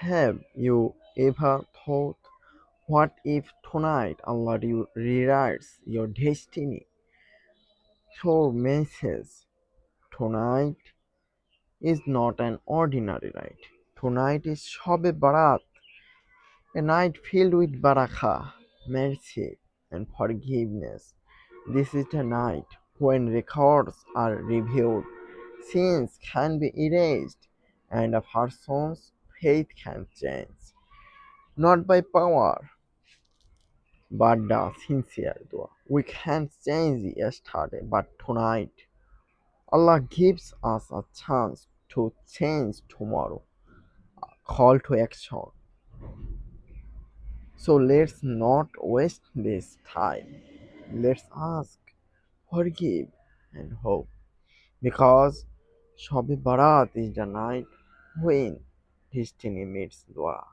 Have you ever thought, what if tonight Allah rewrites your destiny through message? Tonight is not an ordinary night. Tonight is Shobe Barat, a night filled with barakah, mercy, and forgiveness. This is the night when records are reviewed, sins can be erased, and a person's faith can change. Not by power, but the sincere dua. We can't change yesterday, but tonight Allah gives us a chance to change tomorrow. Call to action. So let's not waste this time. Let's ask, forgive, and hope. Because Shobi Barat is the night when destiny meets dua.